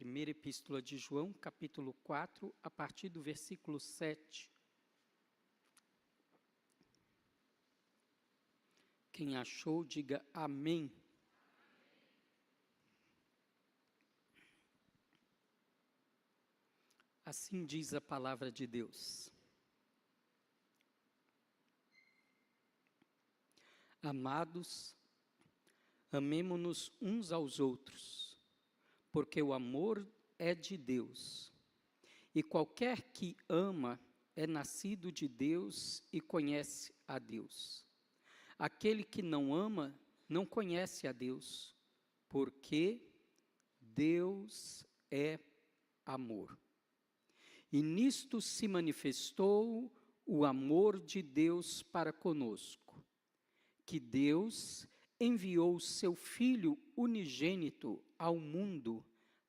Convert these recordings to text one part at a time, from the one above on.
Primeira Epístola de João, capítulo 4, a partir do versículo 7. Quem achou, diga amém. Assim diz a palavra de Deus. Amados, amemo-nos uns aos outros, porque o amor é de Deus. E qualquer que ama é nascido de Deus e conhece a Deus. Aquele que não ama não conhece a Deus, porque Deus é amor. E nisto se manifestou o amor de Deus para conosco, que Deus enviou o seu Filho unigênito ao mundo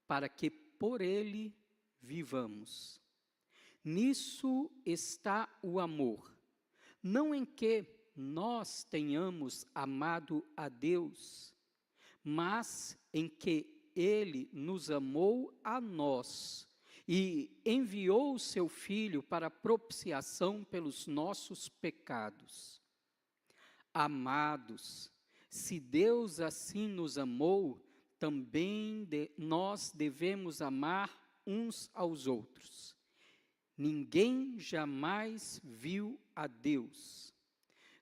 para que por ele vivamos. Nisso está o amor, não em que nós tenhamos amado a Deus, mas em que ele nos amou a nós e enviou o seu Filho para propiciação pelos nossos pecados. Amados, se Deus assim nos amou, também nós devemos amar uns aos outros. Ninguém jamais viu a Deus.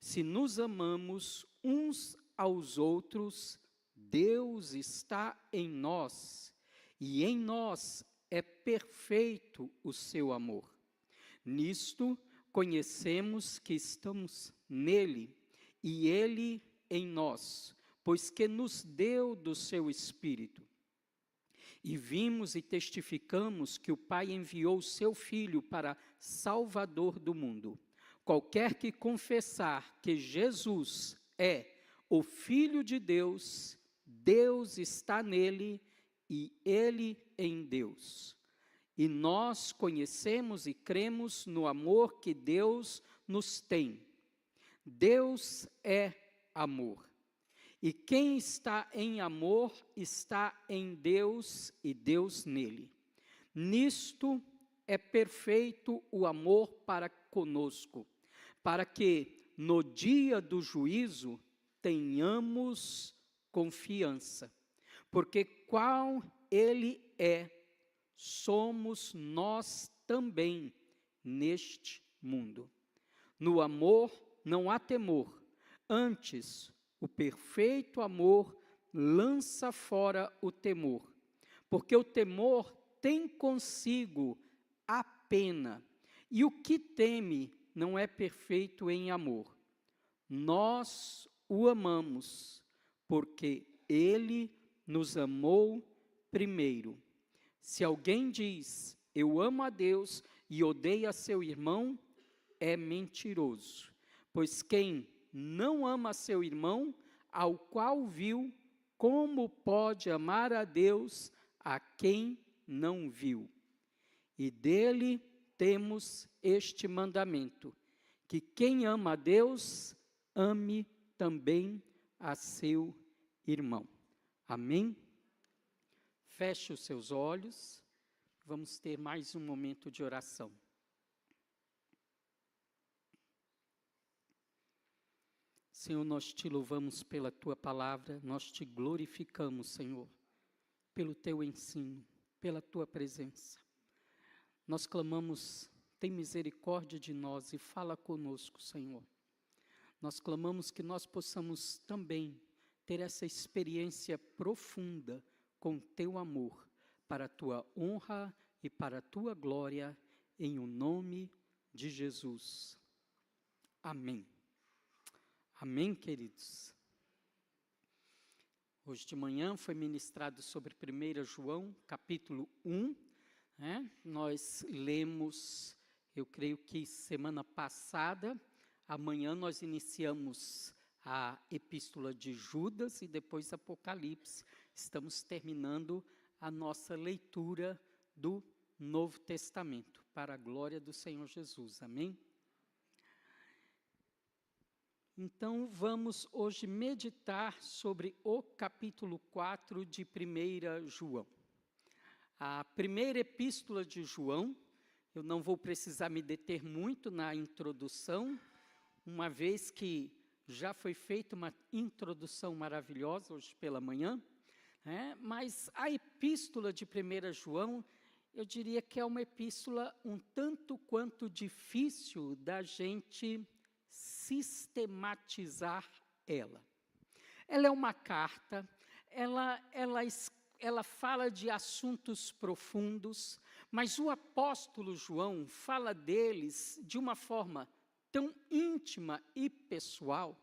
Se nos amamos uns aos outros, Deus está em nós, e em nós é perfeito o seu amor. Nisto conhecemos que estamos nele, e ele em nós, pois que nos deu do seu Espírito. E vimos e testificamos que o Pai enviou o seu Filho para Salvador do mundo. Qualquer que confessar que Jesus é o Filho de Deus, Deus está nele e ele em Deus. E nós conhecemos e cremos no amor que Deus nos tem. Deus é amor. E quem está em amor está em Deus e Deus nele. Nisto é perfeito o amor para conosco, para que no dia do juízo tenhamos confiança. Porque qual ele é, somos nós também neste mundo. No amor não há temor, antes o perfeito amor lança fora o temor, porque o temor tem consigo a pena, e o que teme não é perfeito em amor. Nós o amamos, porque ele nos amou primeiro. Se alguém diz, eu amo a Deus e odeia seu irmão, é mentiroso, pois quem não ama seu irmão, ao qual viu, como pode amar a Deus a quem não viu? E dele temos este mandamento, que quem ama a Deus, ame também a seu irmão. Amém? Feche os seus olhos, vamos ter mais um momento de oração. Senhor, nós te louvamos pela tua palavra, nós te glorificamos, Senhor, pelo teu ensino, pela tua presença. Nós clamamos, tem misericórdia de nós e fala conosco, Senhor. Nós clamamos que nós possamos também ter essa experiência profunda com teu amor, para a tua honra e para a tua glória, em o nome de Jesus. Amém. Amém, queridos? Hoje de manhã foi ministrado sobre 1 João, capítulo 1. Nós lemos, eu creio que semana passada, amanhã nós iniciamos a epístola de Judas e depois Apocalipse. Estamos terminando a nossa leitura do Novo Testamento, para a glória do Senhor Jesus. Amém? Então, vamos hoje meditar sobre o capítulo 4 de 1 João. a primeira epístola de João. Eu não vou precisar me deter muito na introdução, uma vez que já foi feita uma introdução maravilhosa hoje pela manhã, mas a epístola de 1 João, eu diria que é uma epístola um tanto quanto difícil da gente sistematizar ela. Ela é uma carta, ela fala de assuntos profundos, mas o apóstolo João fala deles de uma forma tão íntima e pessoal,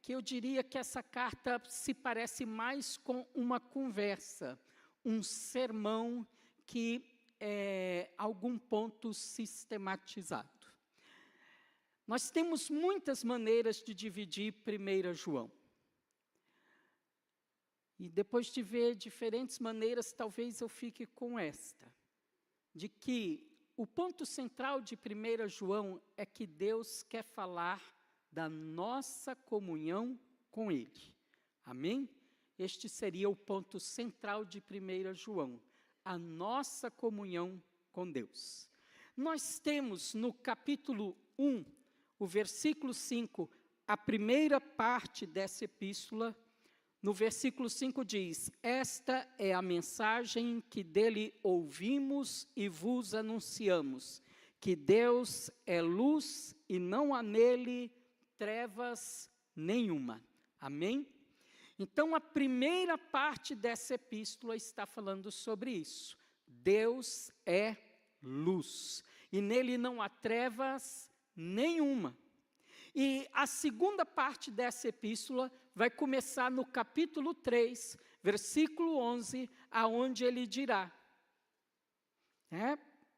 que eu diria que essa carta se parece mais com uma conversa, um sermão que é algum ponto sistematizado. Nós temos muitas maneiras de dividir 1 João. E depois de ver diferentes maneiras, talvez eu fique com esta, de que o ponto central de 1 João é que Deus quer falar da nossa comunhão com Ele. Amém? Este seria o ponto central de 1 João, a nossa comunhão com Deus. Nós temos no capítulo 1, o versículo 5, a primeira parte dessa epístola. No versículo 5 diz: esta é a mensagem que dele ouvimos e vos anunciamos, que Deus é luz e não há nele trevas nenhuma. Amém? Então, a primeira parte dessa epístola está falando sobre isso. Deus é luz, e nele não há trevas nenhuma. E a segunda parte dessa epístola vai começar no capítulo 3, versículo 11, aonde ele dirá,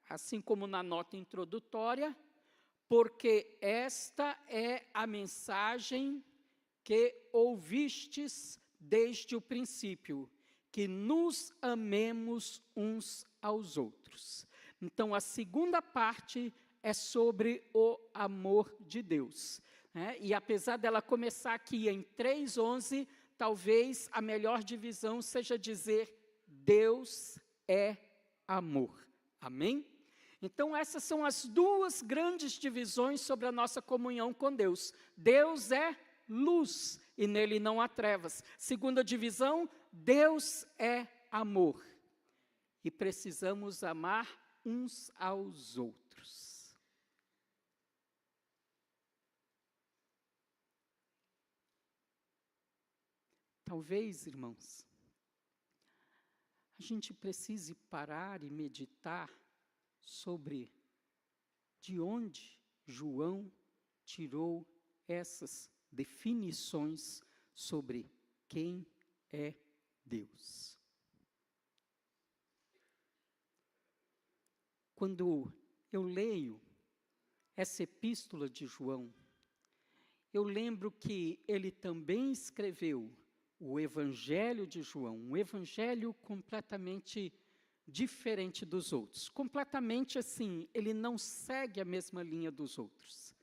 assim como na nota introdutória, porque esta é a mensagem que ouvistes desde o princípio, que nos amemos uns aos outros. Então, a segunda parte é sobre o amor de Deus. E apesar dela começar aqui em 3:11, talvez a melhor divisão seja dizer, Deus é amor. Amém? Então, essas são as duas grandes divisões sobre a nossa comunhão com Deus. Deus é luz e nele não há trevas. Segunda divisão, Deus é amor. E precisamos amar uns aos outros. Talvez, irmãos, a gente precise parar e meditar sobre de onde João tirou essas definições sobre quem é Deus. Quando eu leio essa epístola de João, eu lembro que ele também escreveu o Evangelho de João, um evangelho completamente diferente dos outros. Completamente assim, ele não segue a mesma linha dos outros.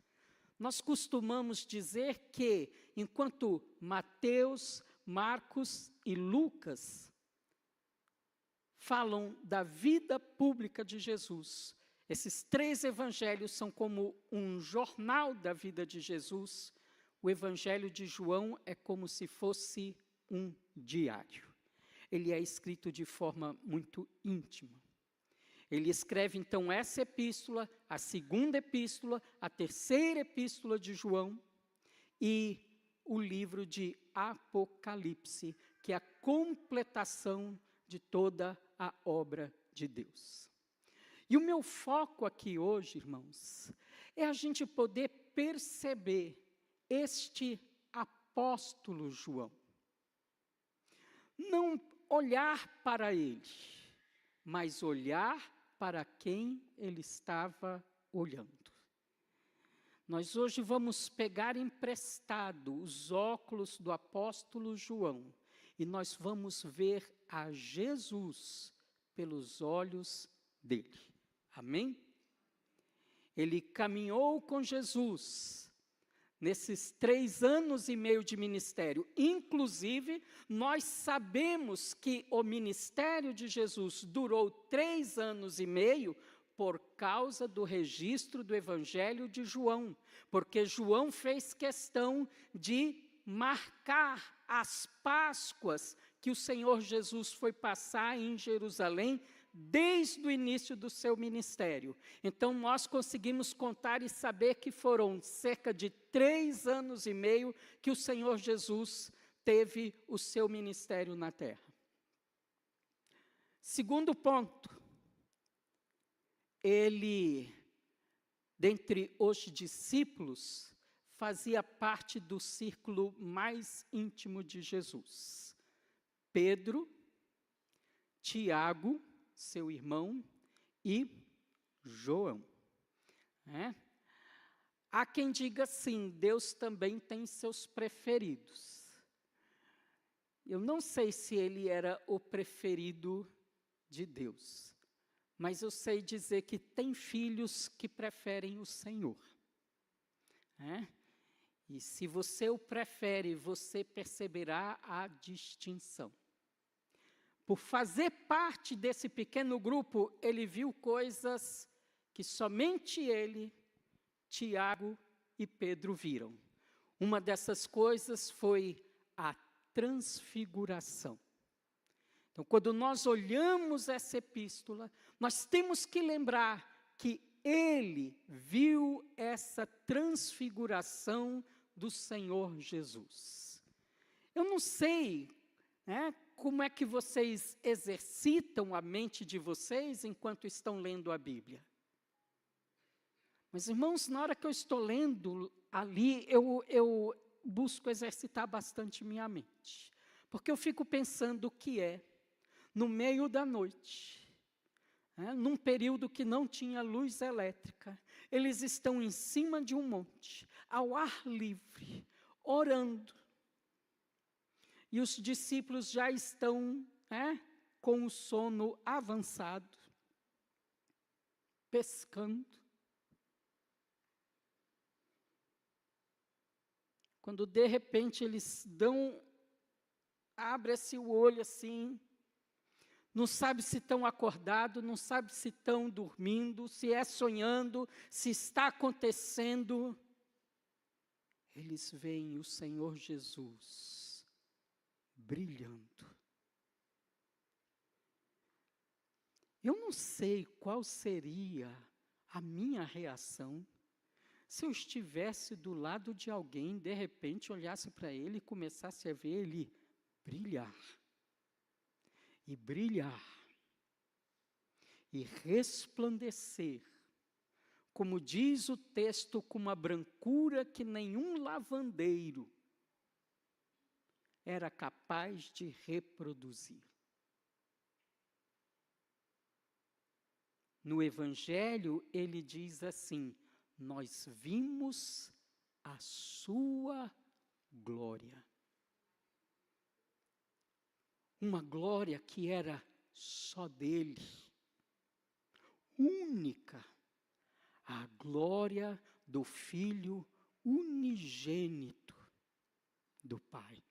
Nós costumamos dizer que, enquanto Mateus, Marcos e Lucas falam da vida pública de Jesus, esses três evangelhos são como um jornal da vida de Jesus. O Evangelho de João é como se fosse um diário. Ele é escrito de forma muito íntima. Ele escreve, então, essa epístola, a segunda epístola, a terceira epístola de João e o livro de Apocalipse, que é a completação de toda a obra de Deus. E o meu foco aqui hoje, irmãos, é a gente poder perceber este apóstolo João. Não olhar para ele, mas olhar para quem ele estava olhando. Nós hoje vamos pegar emprestado os óculos do apóstolo João e nós vamos ver a Jesus pelos olhos dele. Amém? Ele caminhou com Jesus nesses 3 anos e meio de ministério. Inclusive, nós sabemos que o ministério de Jesus durou 3 anos e meio por causa do registro do Evangelho de João, porque João fez questão de marcar as Páscoas que o Senhor Jesus foi passar em Jerusalém desde o início do seu ministério. Então, nós conseguimos contar e saber que foram cerca de 3 anos e meio que o Senhor Jesus teve o seu ministério na terra. Segundo ponto, ele, dentre os discípulos, fazia parte do círculo mais íntimo de Jesus. Pedro, Tiago, seu irmão, e João. Há quem diga sim, Deus também tem seus preferidos. Eu não sei se ele era o preferido de Deus, mas eu sei dizer que tem filhos que preferem o Senhor. E se você o prefere, você perceberá a distinção. Por fazer parte desse pequeno grupo, ele viu coisas que somente ele, Tiago e Pedro viram. Uma dessas coisas foi a transfiguração. Então, quando nós olhamos essa epístola, nós temos que lembrar que ele viu essa transfiguração do Senhor Jesus. Eu não sei, como é que vocês exercitam a mente de vocês enquanto estão lendo a Bíblia. Mas, irmãos, na hora que eu estou lendo ali, eu busco exercitar bastante minha mente. Porque eu fico pensando o que é, no meio da noite, num período que não tinha luz elétrica, eles estão em cima de um monte, ao ar livre, orando. E os discípulos já estão com o sono avançado, pescando. Quando de repente eles abre-se o olho assim, não sabe se estão acordados, não sabe se estão dormindo, se é sonhando, se está acontecendo. Eles veem o Senhor Jesus brilhando. Eu não sei qual seria a minha reação se eu estivesse do lado de alguém, de repente olhasse para ele e começasse a ver ele brilhar. E brilhar. E resplandecer. Como diz o texto, com uma brancura que nenhum lavandeiro era capaz de reproduzir. No Evangelho, ele diz assim: nós vimos a sua glória. Uma glória que era só dele, única, a glória do Filho unigênito do Pai.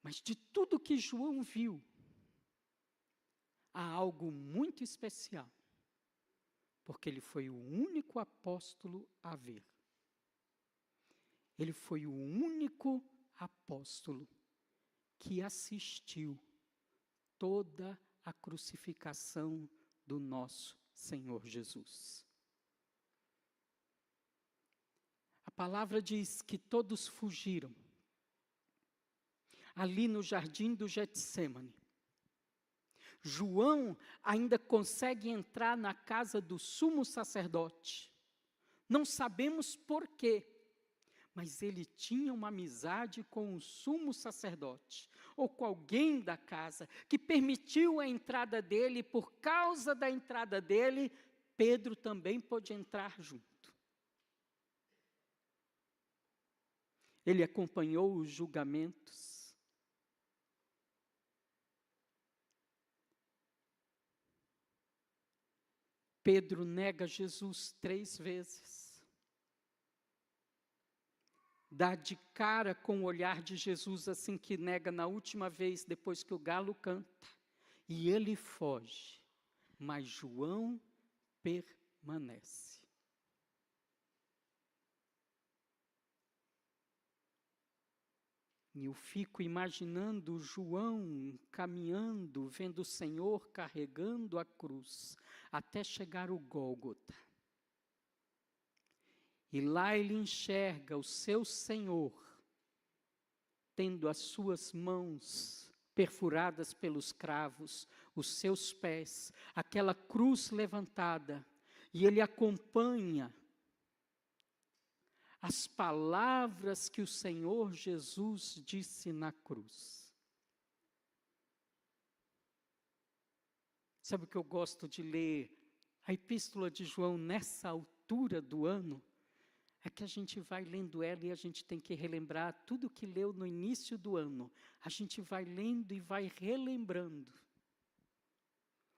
Mas de tudo que João viu, há algo muito especial, porque ele foi o único apóstolo a ver. Ele foi o único apóstolo que assistiu toda a crucificação do nosso Senhor Jesus. A palavra diz que todos fugiram. Ali no jardim do Getsêmani. João ainda consegue entrar na casa do sumo sacerdote. Não sabemos por quê, mas ele tinha uma amizade com o sumo sacerdote, ou com alguém da casa, que permitiu a entrada dele, e por causa da entrada dele, Pedro também pôde entrar junto. Ele acompanhou os julgamentos. Pedro nega Jesus 3 vezes. Dá de cara com o olhar de Jesus assim que nega na última vez, depois que o galo canta. E ele foge, mas João permanece. E eu fico imaginando João caminhando, vendo o Senhor carregando a cruz, até chegar o Gólgota. E lá ele enxerga o seu Senhor, tendo as suas mãos perfuradas pelos cravos, os seus pés, aquela cruz levantada, e ele acompanha as palavras que o Senhor Jesus disse na cruz. Sabe o que eu gosto de ler a Epístola de João nessa altura do ano? É que a gente vai lendo ela e a gente tem que relembrar tudo que leu no início do ano. A gente vai lendo e vai relembrando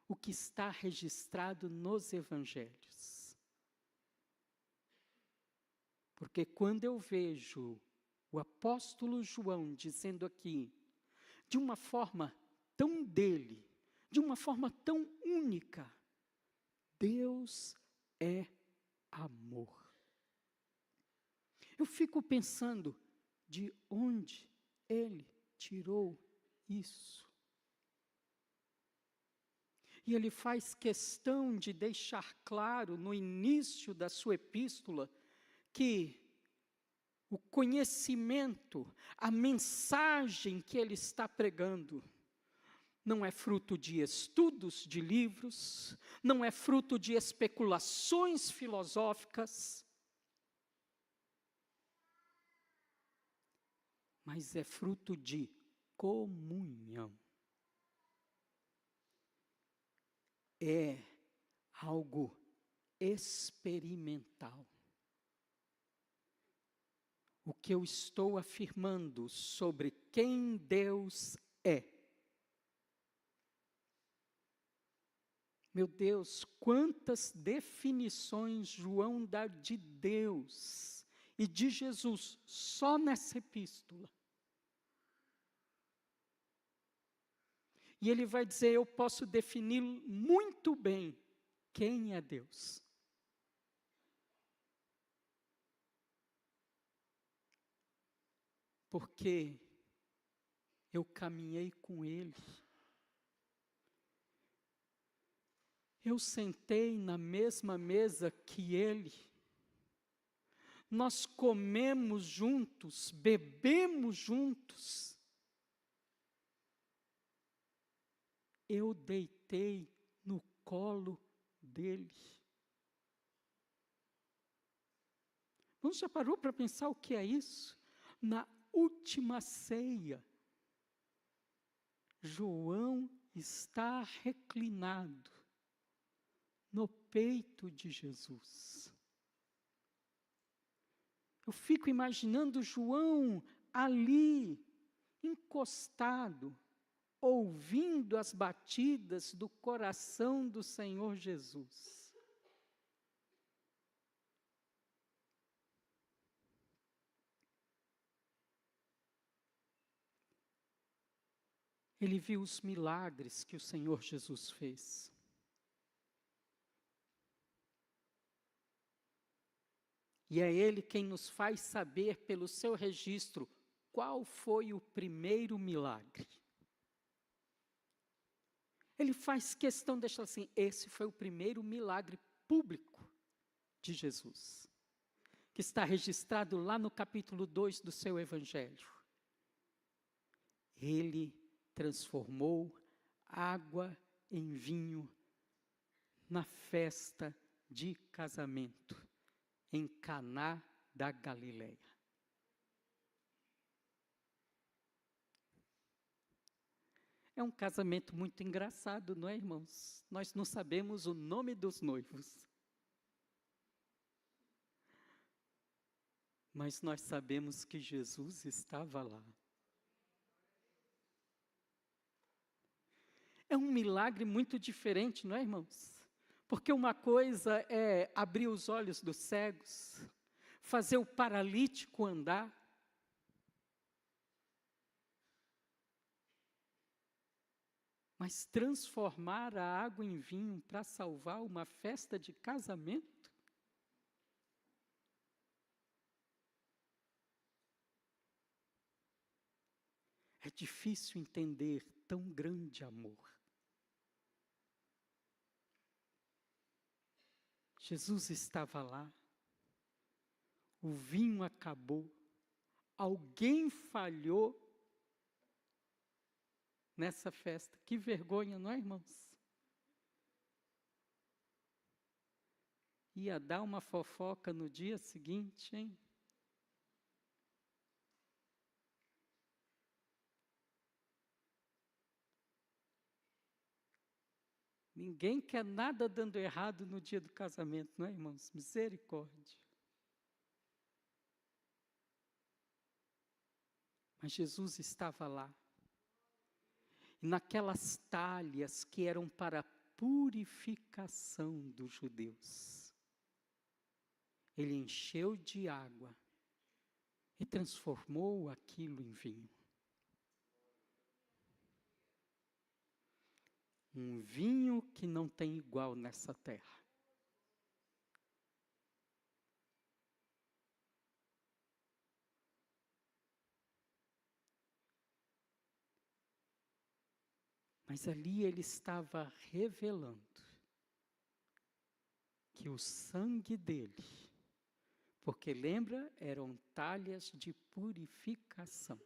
o que está registrado nos evangelhos. Porque quando eu vejo o apóstolo João dizendo aqui, de uma forma tão dele, de uma forma tão única, Deus é amor. Eu fico pensando de onde ele tirou isso. E ele faz questão de deixar claro no início da sua epístola que o conhecimento, a mensagem que ele está pregando, não é fruto de estudos de livros, não é fruto de especulações filosóficas, mas é fruto de comunhão. É algo experimental. O que eu estou afirmando sobre quem Deus é. Meu Deus, quantas definições João dá de Deus e de Jesus só nessa epístola. E ele vai dizer, eu posso definir muito bem quem é Deus. Porque eu caminhei com ele. Eu sentei na mesma mesa que ele. Nós comemos juntos, bebemos juntos. Eu deitei no colo dele. Você já parou para pensar o que é isso? Na última ceia, João está reclinado no peito de Jesus. Eu fico imaginando João ali, encostado, ouvindo as batidas do coração do Senhor Jesus. Ele viu os milagres que o Senhor Jesus fez. E é Ele quem nos faz saber pelo seu registro qual foi o primeiro milagre. Ele faz questão de deixar assim, esse foi o primeiro milagre público de Jesus, que está registrado lá no capítulo 2 do seu Evangelho. Ele transformou água em vinho na festa de casamento, em Caná da Galileia. É um casamento muito engraçado, não é, irmãos? Nós não sabemos o nome dos noivos. Mas nós sabemos que Jesus estava lá. É um milagre muito diferente, não é, irmãos? Porque uma coisa é abrir os olhos dos cegos, fazer o paralítico andar. Mas transformar a água em vinho para salvar uma festa de casamento? É difícil entender tão grande amor. Jesus estava lá, o vinho acabou, alguém falhou nessa festa. Que vergonha, não é, irmãos? Ia dar uma fofoca no dia seguinte, hein? Ninguém quer nada dando errado no dia do casamento, não é, irmãos? Misericórdia. Mas Jesus estava lá. E naquelas talhas que eram para a purificação dos judeus, ele encheu de água e transformou aquilo em vinho. Um vinho que não tem igual nessa terra. Mas ali ele estava revelando que o sangue dele, porque lembra, eram talhas de purificação,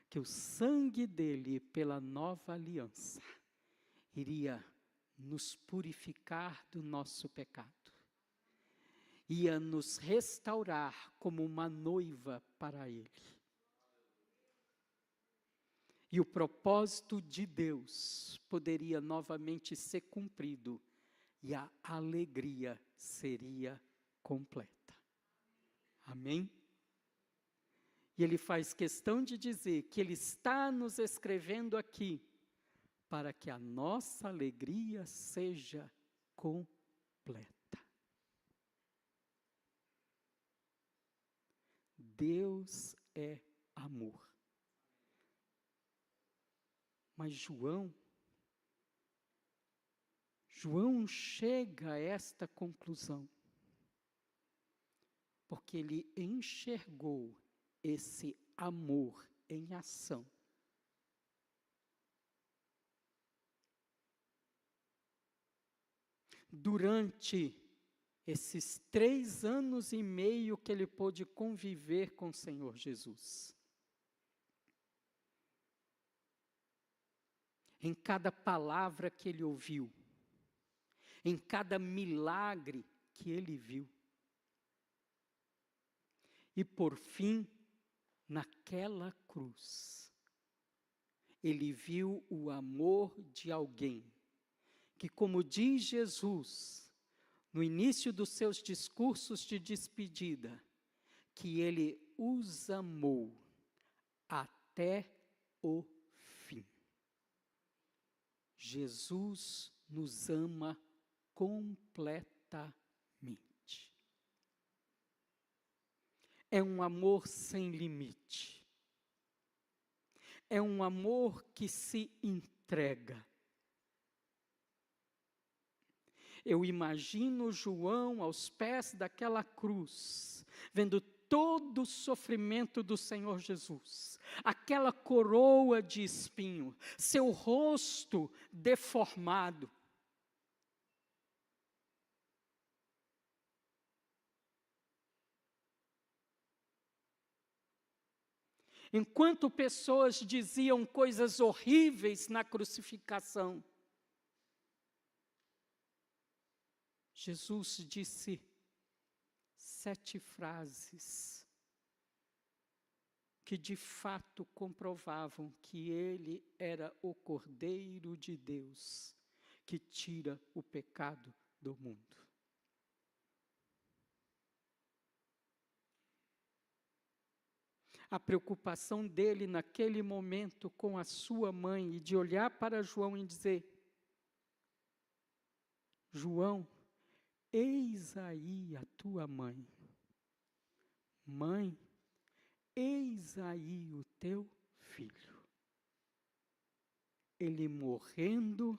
que o sangue dele, pela nova aliança, iria nos purificar do nosso pecado, ia nos restaurar como uma noiva para ele. E o propósito de Deus poderia novamente ser cumprido, e a alegria seria completa. Amém? E ele faz questão de dizer que ele está nos escrevendo aqui, para que a nossa alegria seja completa. Deus é amor. Mas João chega a esta conclusão, porque ele enxergou esse amor em ação. Durante esses 3 anos e meio que ele pôde conviver com o Senhor Jesus. Em cada palavra que ele ouviu, em cada milagre que ele viu. E por fim, naquela cruz, ele viu o amor de alguém, que, como diz Jesus, no início dos seus discursos de despedida, que ele os amou até o fim. Jesus nos ama completamente. É um amor sem limite. É um amor que se entrega. Eu imagino João aos pés daquela cruz, vendo todo o sofrimento do Senhor Jesus, aquela coroa de espinho, seu rosto deformado. Enquanto pessoas diziam coisas horríveis na crucificação, Jesus disse 7 frases que de fato comprovavam que ele era o Cordeiro de Deus, que tira o pecado do mundo. A preocupação dele naquele momento com a sua mãe, e de olhar para João e dizer: João, eis aí a tua mãe. Mãe, eis aí o teu filho. Ele morrendo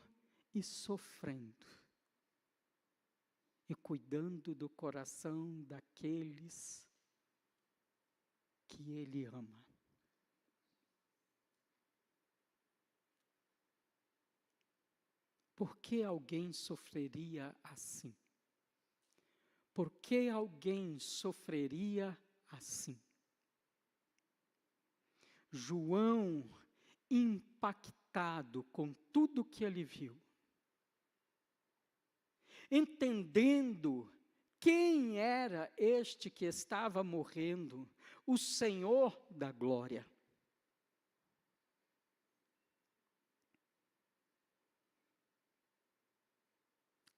e sofrendo, e cuidando do coração daqueles que ele ama. Por que alguém sofreria assim? Por que alguém sofreria assim? João, impactado com tudo que ele viu, entendendo quem era este que estava morrendo, o Senhor da glória.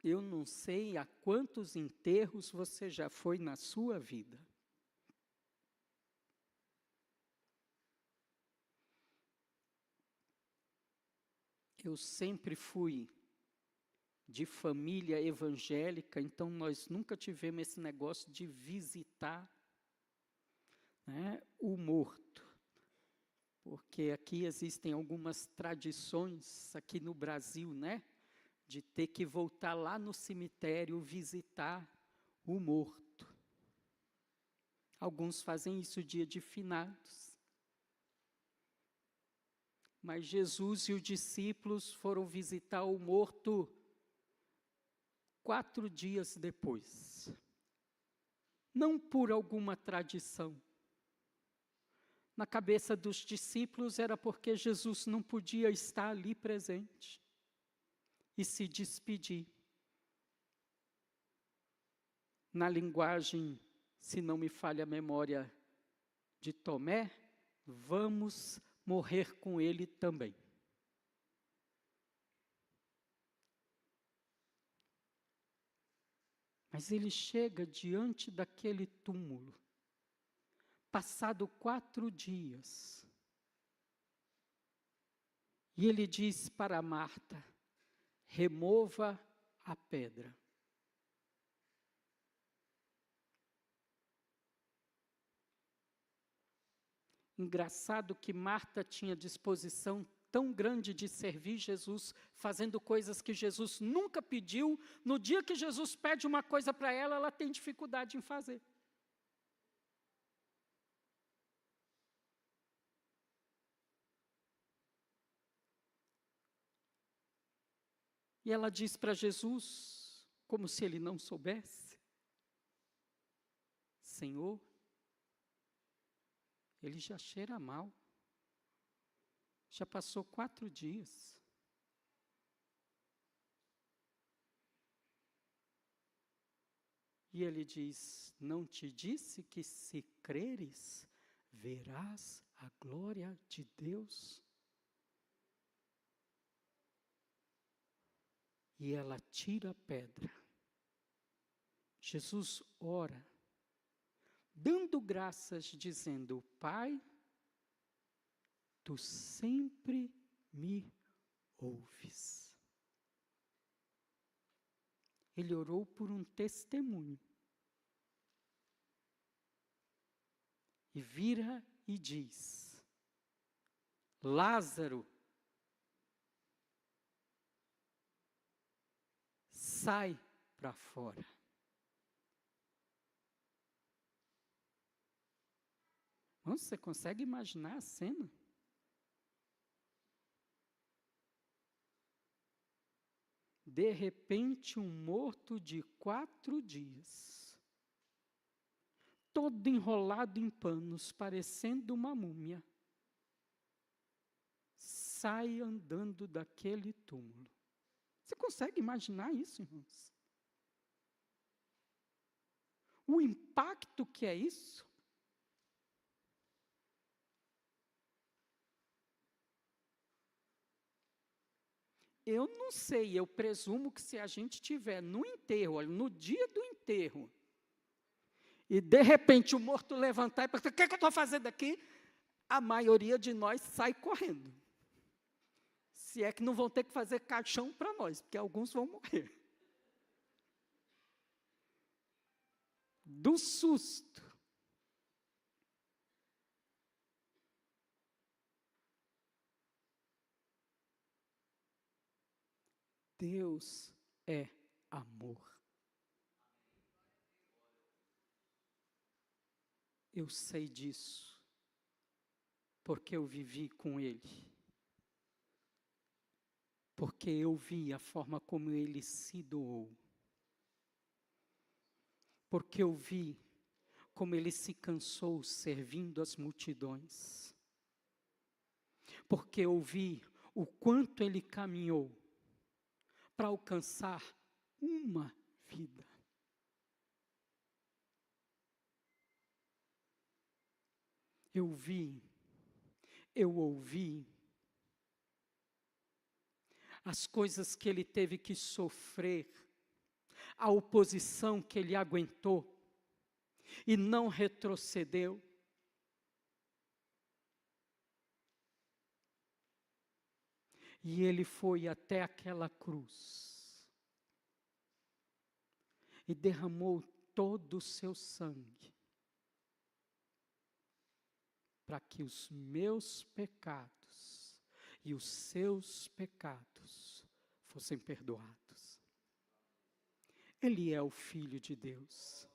Eu não sei a quantos enterros você já foi na sua vida. Eu sempre fui de família evangélica, então nós nunca tivemos esse negócio de visitar, né, o morto. Porque aqui existem algumas tradições, aqui no Brasil, né, de ter que voltar lá no cemitério visitar o morto. Alguns fazem isso dia de finados. Mas Jesus e os discípulos foram visitar o morto 4 dias depois. Não por alguma tradição. Na cabeça dos discípulos era porque Jesus não podia estar ali presente e se despedir. Na linguagem, se não me falha a memória de Tomé, vamos morrer com ele também. Mas ele chega diante daquele túmulo, passado 4 dias, e ele diz para Marta, remova a pedra. Engraçado que Marta tinha disposição tão grande de servir Jesus, fazendo coisas que Jesus nunca pediu. No dia que Jesus pede uma coisa para ela, ela tem dificuldade em fazer. E ela diz para Jesus, como se ele não soubesse, Senhor, ele já cheira mal. Já passou 4 dias. E ele diz, não te disse que se creres, verás a glória de Deus? E ela tira a pedra. Jesus ora, dando graças, dizendo, Pai, Tu sempre me ouves. Ele orou por um testemunho. E vira e diz, Lázaro, sai para fora. Você consegue imaginar a cena? De repente, um morto de 4 dias, todo enrolado em panos, parecendo uma múmia, sai andando daquele túmulo. Você consegue imaginar isso, irmãos? O impacto que é isso? Eu não sei, eu presumo que se a gente estiver no enterro, olha, no dia do enterro, e de repente o morto levantar e perguntar, o que é que eu estou fazendo aqui? A maioria de nós sai correndo. Se é que não vão ter que fazer caixão para nós, porque alguns vão morrer. do susto. Deus é amor. Eu sei disso, porque eu vivi com Ele. Porque eu vi a forma como Ele se doou. Porque eu vi como Ele se cansou servindo as multidões. Porque eu vi o quanto Ele caminhou para alcançar uma vida. Eu vi, eu ouvi as coisas que Ele teve que sofrer, a oposição que Ele aguentou e não retrocedeu. E Ele foi até aquela cruz e derramou todo o seu sangue para que os meus pecados e os seus pecados fossem perdoados. Ele é o Filho de Deus.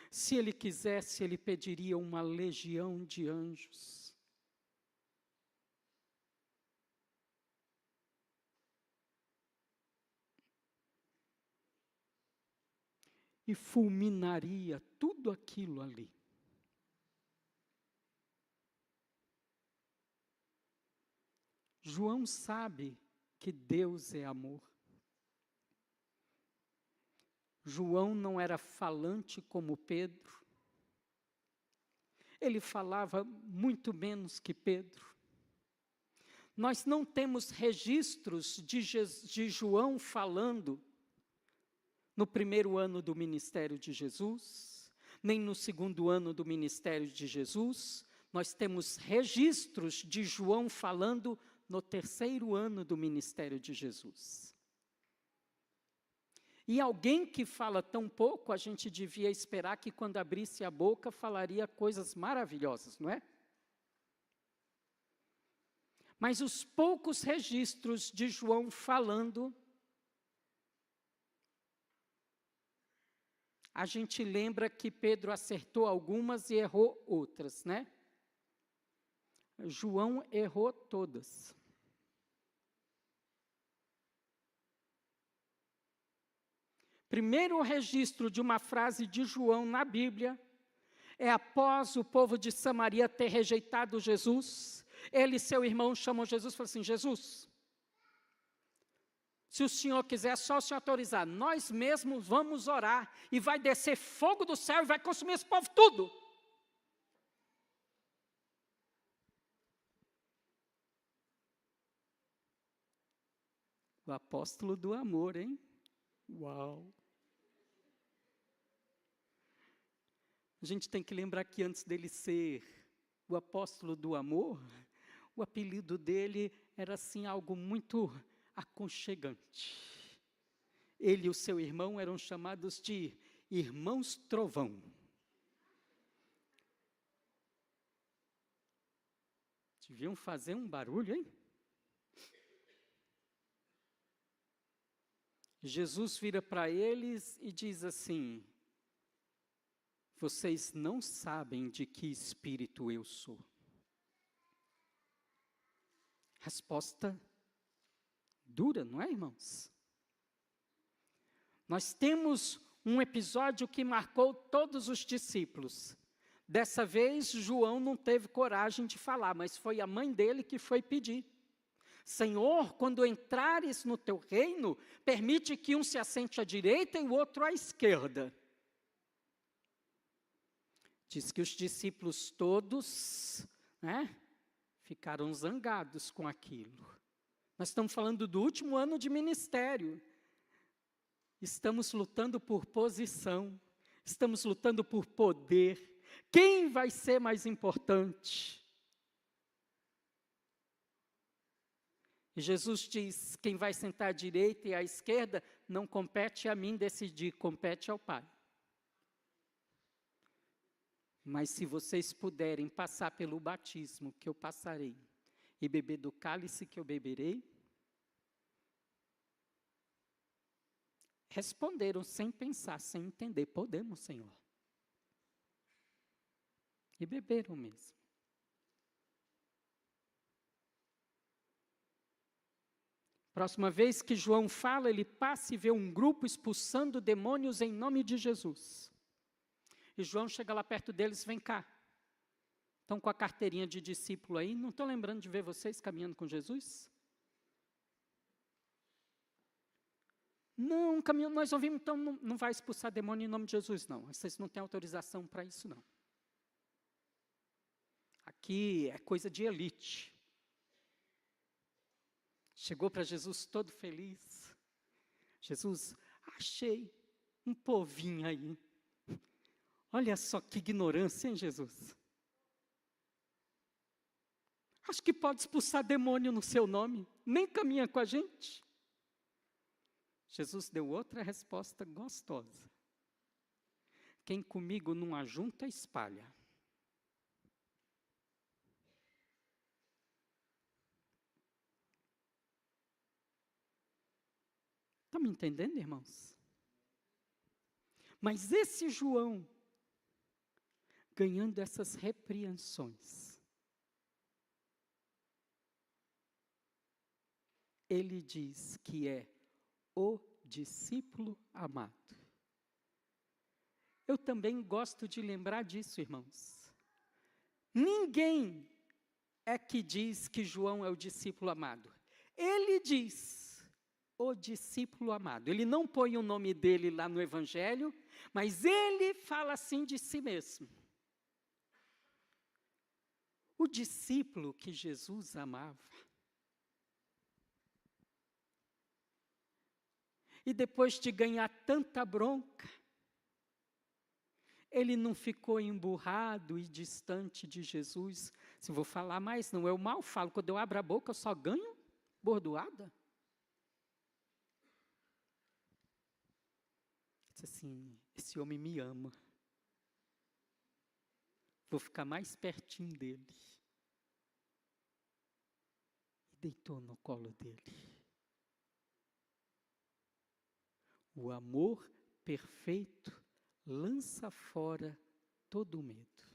Se Ele quisesse, Ele pediria uma legião de anjos. E fulminaria tudo aquilo ali. João sabe que Deus é amor. João não era falante como Pedro. Ele falava muito menos que Pedro. Nós não temos registros de João falando no primeiro ano do ministério de Jesus, nem no segundo ano do ministério de Jesus. Nós temos registros de João falando no terceiro ano do ministério de Jesus. E alguém que fala tão pouco, a gente devia esperar que quando abrisse a boca falaria coisas maravilhosas, não é? Mas os poucos registros de João falando, a gente lembra que Pedro acertou algumas e errou outras, né? João errou todas. Primeiro registro de uma frase de João na Bíblia é após o povo de Samaria ter rejeitado Jesus. Ele e seu irmão chamam Jesus e falam assim: Jesus, se o Senhor quiser, só o Senhor autorizar, nós mesmos vamos orar e vai descer fogo do céu e vai consumir esse povo tudo. O apóstolo do amor, hein? Uau! A gente tem que lembrar que antes dele ser o apóstolo do amor, o apelido dele era assim algo muito aconchegante. Ele e o seu irmão eram chamados de irmãos trovão. Deviam fazer um barulho, hein? Jesus vira para eles e diz assim: vocês não sabem de que espírito eu sou. Resposta dura, não é, irmãos? Nós temos um episódio que marcou todos os discípulos. Dessa vez, João não teve coragem de falar, mas foi a mãe dele que foi pedir. Senhor, quando entrares no teu reino, permite que um se assente à direita e o outro à esquerda. Diz que os discípulos todos, né, ficaram zangados com aquilo. Nós estamos falando do último ano de ministério. Estamos lutando por posição, estamos lutando por poder. Quem vai ser mais importante? E Jesus diz: quem vai sentar à direita e à esquerda, não compete a mim decidir, compete ao Pai. Mas se vocês puderem passar pelo batismo que eu passarei, e beber do cálice que eu beberei, responderam sem pensar, sem entender, podemos, Senhor. E beberam mesmo. Próxima vez que João fala, ele passa e vê um grupo expulsando demônios em nome de Jesus. E João chega lá perto deles, vem cá. Estão com a carteirinha de discípulo aí, não estão lembrando de ver vocês caminhando com Jesus? Não, caminhando, nós ouvimos, então não vai expulsar demônio em nome de Jesus, não. Vocês não têm autorização para isso, não. Aqui é coisa de elite. Chegou para Jesus todo feliz. Jesus, achei um povinho aí. Olha só que ignorância, hein, Jesus? Acho que pode expulsar demônio no seu nome, nem caminha com a gente. Jesus deu outra resposta gostosa. Quem comigo não ajunta, espalha. Estão me entendendo, irmãos? Mas esse João, ganhando essas repreensões, ele diz que é o discípulo amado. Eu também gosto de lembrar disso, irmãos. Ninguém é que diz que João é o discípulo amado. Ele diz, o discípulo amado. Ele não põe o nome dele lá no Evangelho, mas ele fala assim de si mesmo. O discípulo que Jesus amava. E depois de ganhar tanta bronca, ele não ficou emburrado e distante de Jesus. Se vou falar mais, não, eu mal falo. Quando eu abro a boca, eu só ganho bordoada. Disse assim, esse homem me ama. Vou ficar mais pertinho dele. E deitou no colo dele. O amor perfeito lança fora todo o medo.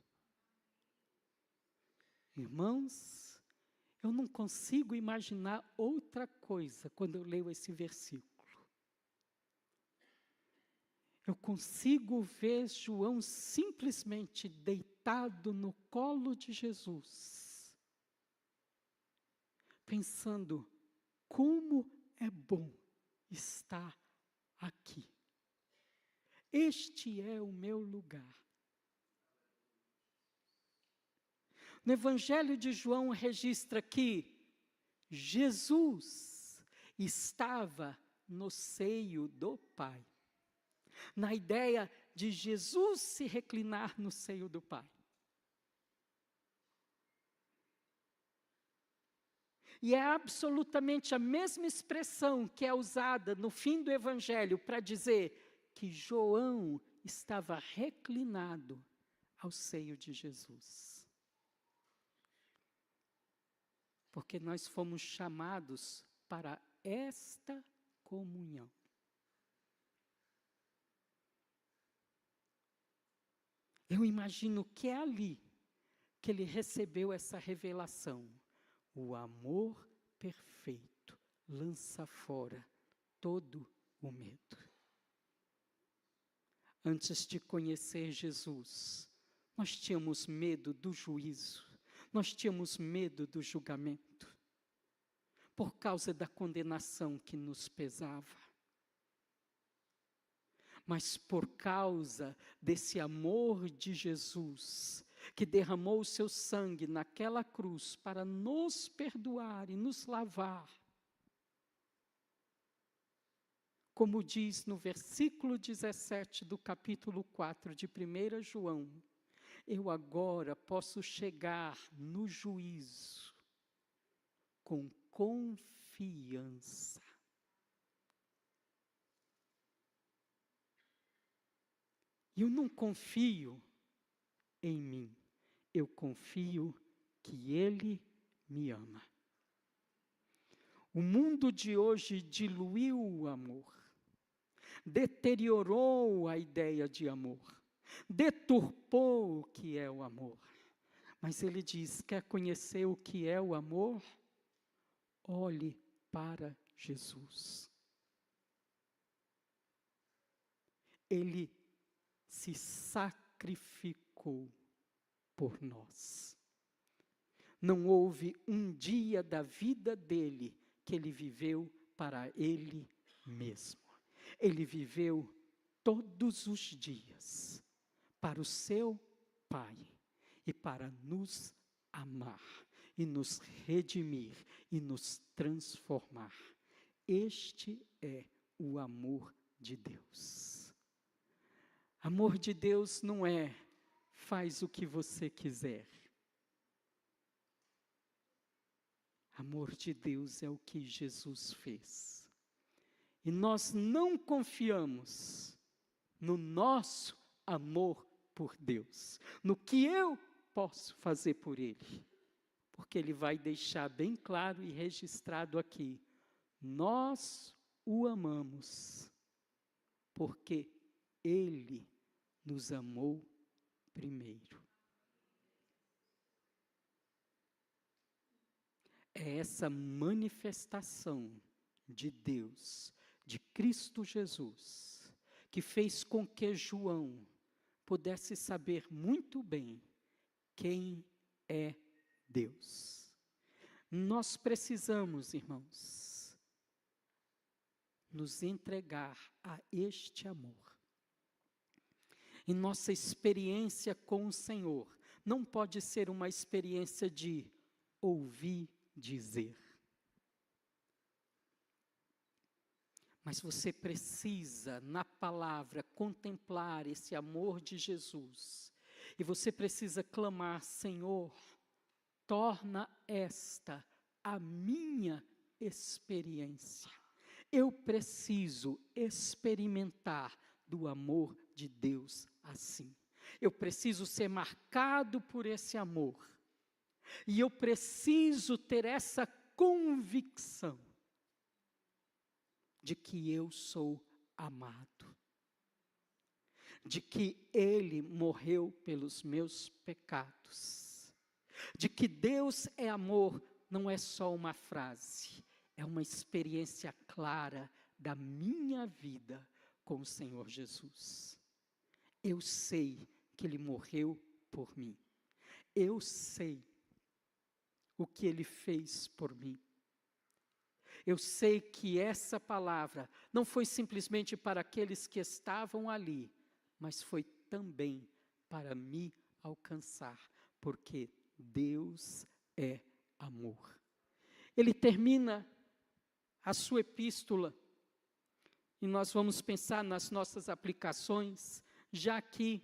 Irmãos, eu não consigo imaginar outra coisa quando eu leio esse versículo. Eu consigo ver João simplesmente deitado no colo de Jesus, pensando, como é bom estar aqui. Este é o meu lugar. No Evangelho de João registra que Jesus estava no seio do Pai. Na ideia de Jesus se reclinar no seio do Pai. E é absolutamente a mesma expressão que é usada no fim do Evangelho para dizer que João estava reclinado ao seio de Jesus. Porque nós fomos chamados para esta comunhão. Eu imagino que é ali que ele recebeu essa revelação. O amor perfeito lança fora todo o medo. Antes de conhecer Jesus, nós tínhamos medo do juízo, nós tínhamos medo do julgamento, por causa da condenação que nos pesava. Mas por causa desse amor de Jesus, que derramou o seu sangue naquela cruz para nos perdoar e nos lavar. Como diz no versículo 17 do capítulo 4 de 1 João, eu agora posso chegar no juízo com confiança. Eu não confio em mim. Eu confio que Ele me ama. O mundo de hoje diluiu o amor, deteriorou a ideia de amor, deturpou o que é o amor. Mas ele diz: quer conhecer o que é o amor? Olhe para Jesus. Ele se sacrificou por nós. Não houve um dia da vida dele que ele viveu para ele mesmo. Ele viveu todos os dias para o seu Pai e para nos amar e nos redimir e nos transformar. Este é o amor de Deus. Amor de Deus não é faz o que você quiser. Amor de Deus é o que Jesus fez. E nós não confiamos no nosso amor por Deus, no que eu posso fazer por Ele. Porque Ele vai deixar bem claro e registrado aqui: nós o amamos, porque Ele nos amou primeiro. É essa manifestação de Deus, de Cristo Jesus, que fez com que João pudesse saber muito bem quem é Deus. Nós precisamos, irmãos, nos entregar a este amor. E nossa experiência com o Senhor não pode ser uma experiência de ouvir dizer. Mas você precisa, na palavra, contemplar esse amor de Jesus. E você precisa clamar: Senhor, torna esta a minha experiência. Eu preciso experimentar do amor de Deus assim. Eu preciso ser marcado por esse amor. E eu preciso ter essa convicção de que eu sou amado, de que Ele morreu pelos meus pecados, de que Deus é amor, não é só uma frase, é uma experiência clara da minha vida com o Senhor Jesus. Eu sei que Ele morreu por mim, eu sei o que Ele fez por mim. Eu sei que essa palavra não foi simplesmente para aqueles que estavam ali, mas foi também para me alcançar, porque Deus é amor. Ele termina a sua epístola, e nós vamos pensar nas nossas aplicações, já aqui,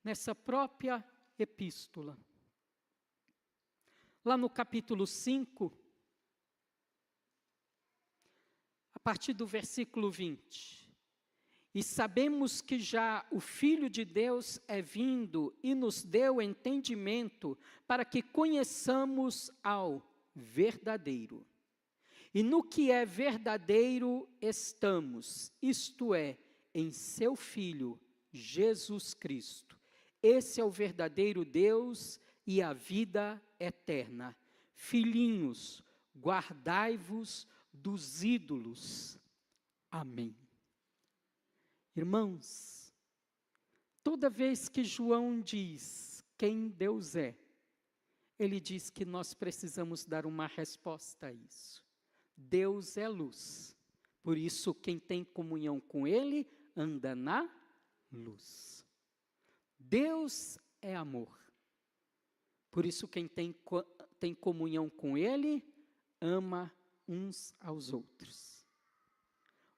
nessa própria epístola. Lá no capítulo 5, a partir do versículo 20. E sabemos que já o Filho de Deus é vindo e nos deu entendimento para que conheçamos ao verdadeiro. E no que é verdadeiro estamos, isto é, em seu Filho, Jesus Cristo. Esse é o verdadeiro Deus e a vida eterna. Filhinhos, guardai-vos dos ídolos. Amém. Irmãos, toda vez que João diz quem Deus é, ele diz que nós precisamos dar uma resposta a isso. Deus é luz, por isso quem tem comunhão com Ele anda na luz. Deus é amor, por isso quem tem comunhão com Ele ama uns aos outros.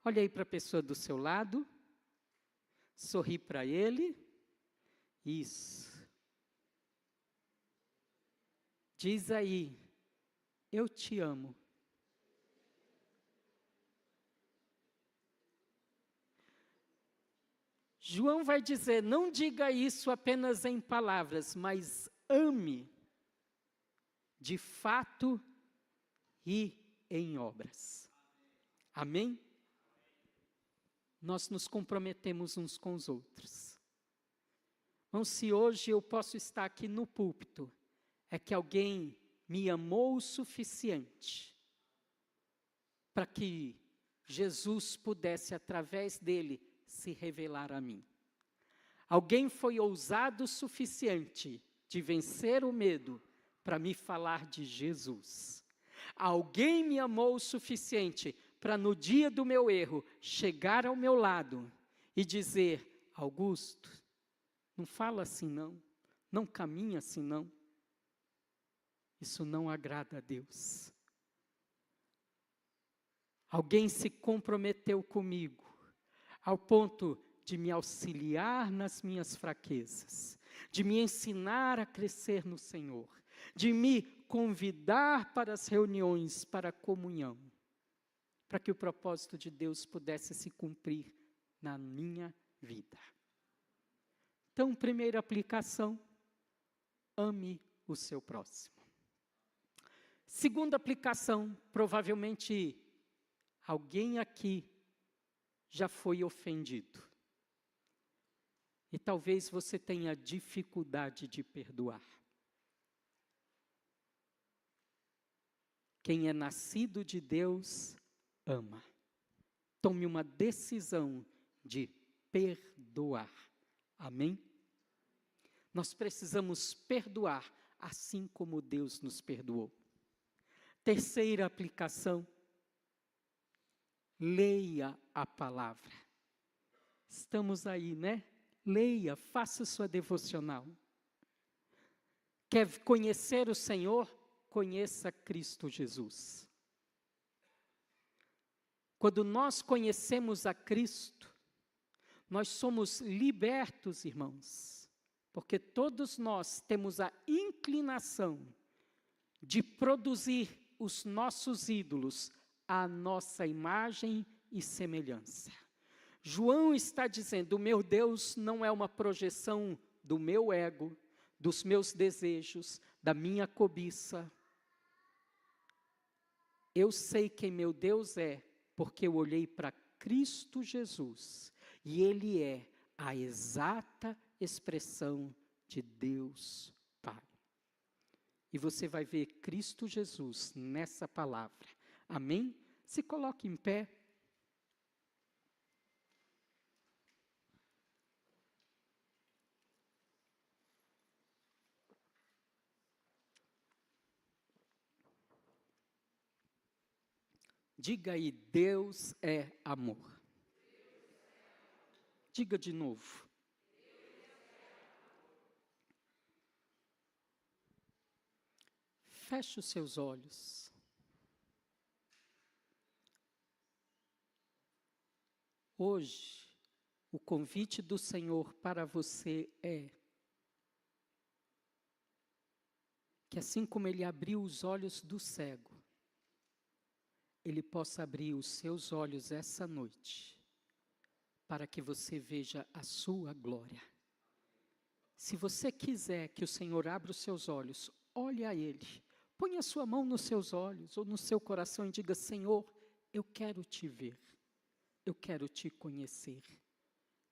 Olha aí para a pessoa do seu lado, sorri para ele, isso. Diz aí, eu te amo. João vai dizer, não diga isso apenas em palavras, mas ame de fato e em obras. Amém? Nós nos comprometemos uns com os outros. Então, se hoje eu posso estar aqui no púlpito, é que alguém me amou o suficiente para que Jesus pudesse, através dele, se revelar a mim. Alguém foi ousado o suficiente de vencer o medo para me falar de Jesus. Alguém me amou o suficiente para, no dia do meu erro, chegar ao meu lado e dizer, Augusto, não fala assim não, não caminha assim não. Isso não agrada a Deus. Alguém se comprometeu comigo, ao ponto de me auxiliar nas minhas fraquezas, de me ensinar a crescer no Senhor, de me convidar para as reuniões, para a comunhão, para que o propósito de Deus pudesse se cumprir na minha vida. Então, primeira aplicação, ame o seu próximo. Segunda aplicação, provavelmente alguém aqui já foi ofendido. E talvez você tenha dificuldade de perdoar. Quem é nascido de Deus, ama. Tome uma decisão de perdoar. Amém? Nós precisamos perdoar, assim como Deus nos perdoou. Terceira aplicação, leia a palavra. Estamos aí, né? Leia, faça sua devocional. Quer conhecer o Senhor? Conheça Cristo Jesus. Quando nós conhecemos a Cristo, nós somos libertos, irmãos, porque todos nós temos a inclinação de produzir os nossos ídolos à nossa imagem e semelhança. João está dizendo, o meu Deus não é uma projeção do meu ego, dos meus desejos, da minha cobiça. Eu sei quem meu Deus é, porque eu olhei para Cristo Jesus, e Ele é a exata expressão de Deus Pai. E você vai ver Cristo Jesus nessa palavra. Amém? Se coloque em pé. Diga aí, Deus é amor. Diga de novo. Feche os seus olhos. Hoje, o convite do Senhor para você é que assim como Ele abriu os olhos do cego, Ele possa abrir os seus olhos essa noite, para que você veja a sua glória. Se você quiser que o Senhor abra os seus olhos, olhe a Ele, ponha a sua mão nos seus olhos ou no seu coração e diga, Senhor, eu quero te ver, eu quero te conhecer.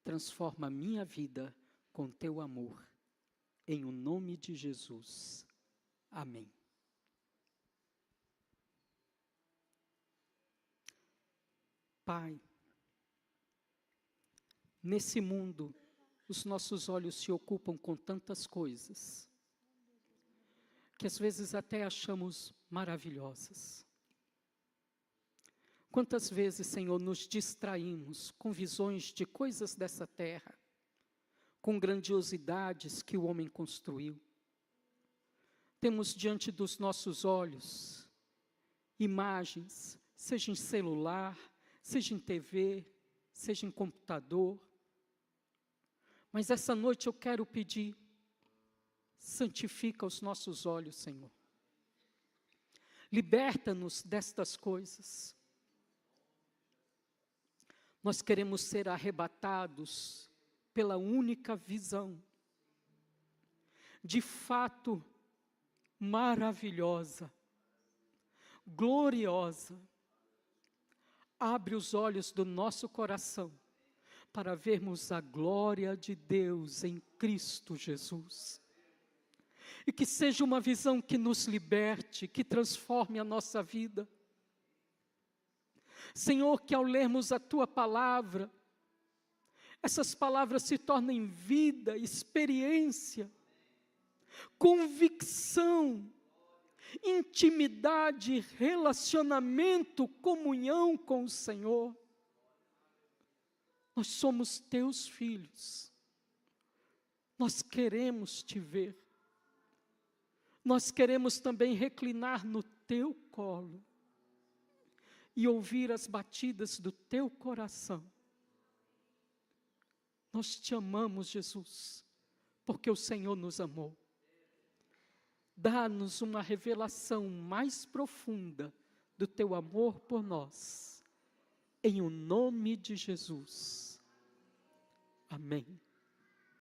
Transforma a minha vida com teu amor, em o nome de Jesus. Amém. Pai, nesse mundo, os nossos olhos se ocupam com tantas coisas, que às vezes até achamos maravilhosas. Quantas vezes, Senhor, nos distraímos com visões de coisas dessa terra, com grandiosidades que o homem construiu. Temos diante dos nossos olhos imagens, seja em celular, seja em TV, seja em computador. Mas essa noite eu quero pedir, santifica os nossos olhos, Senhor. Liberta-nos destas coisas. Nós queremos ser arrebatados pela única visão, de fato maravilhosa, gloriosa. Abre os olhos do nosso coração para vermos a glória de Deus em Cristo Jesus. E que seja uma visão que nos liberte, que transforme a nossa vida. Senhor, que ao lermos a Tua palavra, essas palavras se tornem vida, experiência, convicção, intimidade, relacionamento, comunhão com o Senhor. Nós somos Teus filhos, nós queremos Te ver, nós queremos também reclinar no Teu colo e ouvir as batidas do Teu coração. Nós Te amamos, Jesus, porque o Senhor nos amou. Dá-nos uma revelação mais profunda do Teu amor por nós, em o nome de Jesus. Amém.